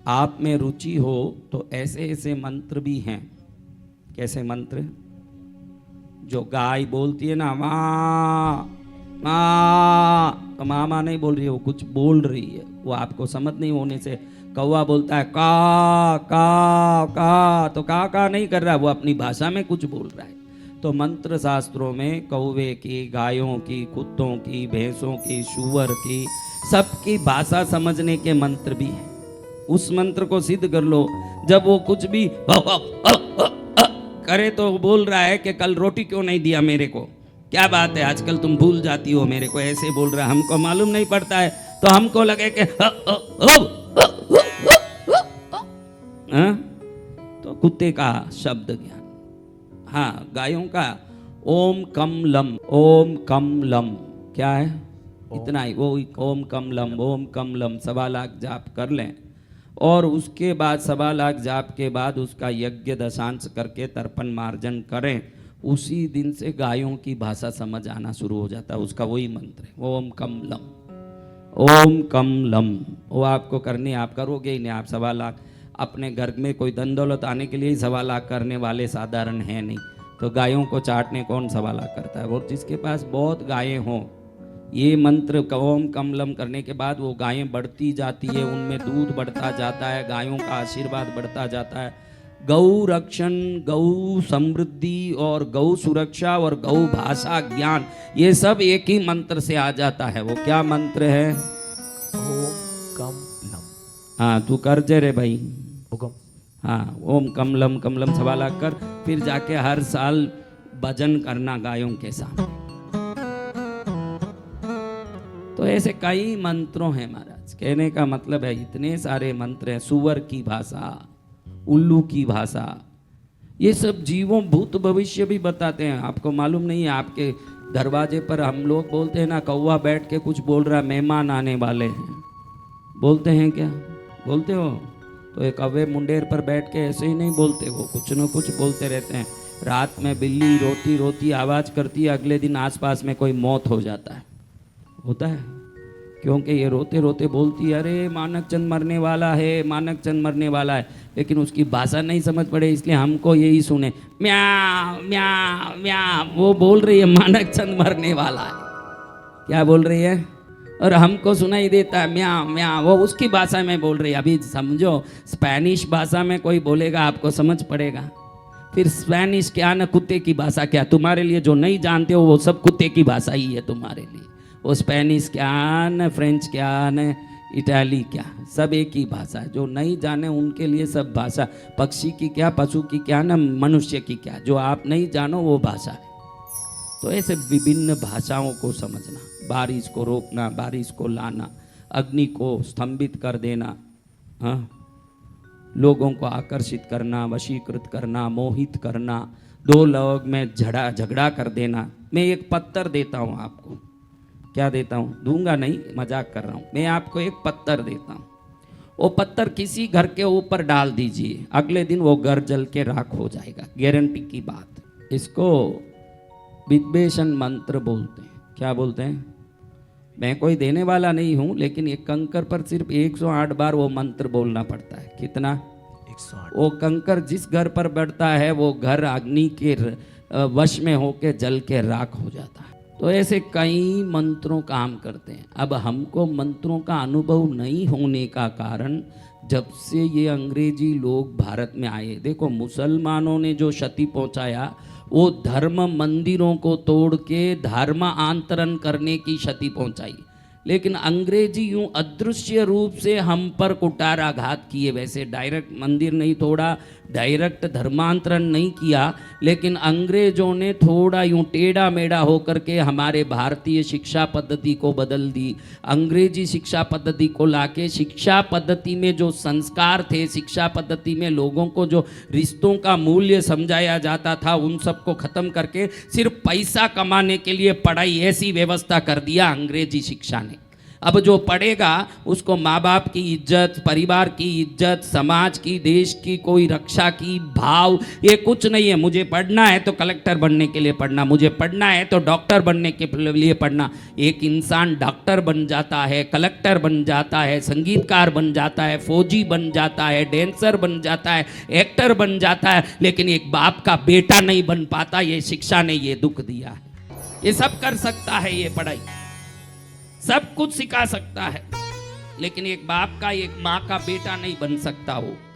आप में रुचि हो तो ऐसे ऐसे मंत्र भी हैं। कैसे मंत्र? जो गाय बोलती है ना माँ माँ, तो माँ माँ नहीं बोल रही है, वो कुछ बोल रही है, वो आपको समझ नहीं होने से। कौवा बोलता है का, तो का नहीं कर रहा, वो अपनी भाषा में कुछ बोल रहा है। तो मंत्र शास्त्रों में कौवे की, गायों की, कुत्तों की, भैंसों की, सूअर की, सबकी भाषा समझने के मंत्र भी हैं। उस मंत्र को सिद्ध कर लो। जब वो कुछ भी करे तो बोल रहा है कि कल रोटी क्यों नहीं दिया मेरे को, क्या बात है आजकल तुम भूल जाती हो मेरे को, ऐसे बोल रहा है। हमको मालूम नहीं पड़ता है तो हमको लगे कि तो कुत्ते का शब्द ज्ञान। हाँ, गायों का ओम कम लम, ओम कम लम क्या है, इतना ही, वो ओम कम लम 1.25 लाख जाप कर लें और उसके बाद 1.25 लाख जाप के बाद उसका यज्ञ दशांश करके तर्पण मार्जन करें। उसी दिन से गायों की भाषा समझ आना शुरू हो जाता है। उसका वही मंत्र है ओम कम लम, ओम कम लम। वो आपको करनी, आप करोगे ही नहीं। आप 1.25 लाख अपने घर में कोई धन दौलत आने के लिए ही 1.25 लाख करने वाले साधारण हैं नहीं। तो गायों को चाटने कौन 1.25 लाख करता है? वो जिसके पास बहुत गायें हों। ये मंत्र ओम कमलम करने के बाद वो गायें बढ़ती जाती है, उनमें दूध बढ़ता जाता है, गायों का आशीर्वाद बढ़ता जाता है। गौ रक्षण, गौ समृद्धि और गौ सुरक्षा और गौ भाषा ज्ञान, ये सब एक ही मंत्र से आ जाता है। वो क्या मंत्र है? ओम कम लम। हाँ, तू कर जे रे भाई। हुक्म। हाँ, ओम कमलम 1.25 लाख कर, फिर जाके हर साल भजन करना गायों के साथ। तो ऐसे कई मंत्रों हैं महाराज। कहने का मतलब है इतने सारे मंत्र हैं। सुअर की भाषा, उल्लू की भाषा, ये सब जीवों भूत भविष्य भी बताते हैं। आपको मालूम नहीं है? आपके दरवाजे पर हम लोग बोलते हैं ना, कौवा बैठ के कुछ बोल रहा है, मेहमान आने वाले हैं, बोलते हैं क्या? बोलते हो? तो एक कौवे मुंडेर पर बैठ के ऐसे ही नहीं बोलते, वो कुछ न कुछ बोलते रहते हैं। रात में बिल्ली रोती रोती आवाज़ करती है, अगले दिन आसपास में कोई मौत हो जाता है, होता है, क्योंकि ये रोते रोते बोलती है अरे मानक चंद मरने वाला है, मानक चंद मरने वाला है, लेकिन उसकी भाषा नहीं समझ पड़े, इसलिए हमको यही सुने म्याँ म्याँ म्याँ। वो बोल रही है मानक चंद मरने वाला है, क्या बोल रही है, और हमको सुनाई देता है म्याँ म्याँ। वो उसकी भाषा में बोल रही है। अभी समझो, स्पेनिश भाषा में कोई बोलेगा आपको समझ पड़ेगा। फिर स्पेनिश क्या न कुत्ते की भाषा क्या, तुम्हारे लिए जो नहीं जानते हो वो सब कुत्ते की भाषा ही है तुम्हारे लिए। वो स्पेनिश क्या न फ्रेंच क्या न इटाली क्या, सब एक ही भाषा है। जो नहीं जाने उनके लिए सब भाषा, पक्षी की क्या, पशु की क्या न मनुष्य की क्या, जो आप नहीं जानो वो भाषा है। तो ऐसे विभिन्न भाषाओं को समझना, बारिश को रोकना, बारिश को लाना, अग्नि को स्तंभित कर देना, हाँ, लोगों को आकर्षित करना, वशीकृत करना, मोहित करना, दो लोग में झगड़ा कर देना। मैं एक पत्थर देता हूँ आपको, क्या देता हूँ, दूंगा नहीं, मजाक कर रहा हूँ। मैं आपको एक पत्थर देता हूँ, वो पत्थर किसी घर के ऊपर डाल दीजिए, अगले दिन वो घर जल के राख हो जाएगा, गारंटी की बात। इसको विद्वेषण मंत्र बोलते हैं। क्या बोलते हैं? मैं कोई देने वाला नहीं हूँ, लेकिन एक कंकर पर सिर्फ 108 बार वो मंत्र बोलना पड़ता है। कितना? 108। वो कंकर जिस घर पर बढ़ता है वो घर अग्नि के वश में होके जल के राख हो जाता है। तो ऐसे कई मंत्रों काम करते हैं। अब हमको मंत्रों का अनुभव नहीं होने का कारण, जब से ये अंग्रेजी लोग भारत में आए, देखो मुसलमानों ने जो क्षति पहुंचाया वो धर्म मंदिरों को तोड़ के धर्मांतरण करने की क्षति पहुंचाई, लेकिन अंग्रेजी यूं अदृश्य रूप से हम पर कुटाराघात किए। वैसे डायरेक्ट मंदिर नहीं तोड़ा, डायरेक्ट धर्मांतरण नहीं किया, लेकिन अंग्रेजों ने थोड़ा यूं टेढ़ा मेढ़ा होकर के हमारे भारतीय शिक्षा पद्धति को बदल दी। अंग्रेजी शिक्षा पद्धति को लाके शिक्षा पद्धति में जो संस्कार थे, शिक्षा पद्धति में लोगों को जो रिश्तों का मूल्य समझाया जाता था, उन सबको खत्म करके सिर्फ पैसा कमाने के लिए पढ़ाई ऐसी व्यवस्था कर दिया अंग्रेजी शिक्षा ने। अब जो पढ़ेगा उसको माँ बाप की इज्जत, परिवार की इज्जत, समाज की, देश की कोई रक्षा की भाव, ये कुछ नहीं है। मुझे पढ़ना है तो कलेक्टर बनने के लिए पढ़ना, मुझे पढ़ना है तो डॉक्टर बनने के लिए पढ़ना। एक इंसान डॉक्टर बन जाता है, कलेक्टर बन जाता है, संगीतकार बन जाता है, फौजी बन जाता है, डांसर बन जाता है, एक्टर बन जाता है, लेकिन एक बाप का बेटा नहीं बन पाता। ये शिक्षा ने ये दुख दिया है। ये सब कर सकता है, ये पढ़ाई सब कुछ सिखा सकता है, लेकिन एक बाप का, एक माँ का बेटा नहीं बन सकता वो।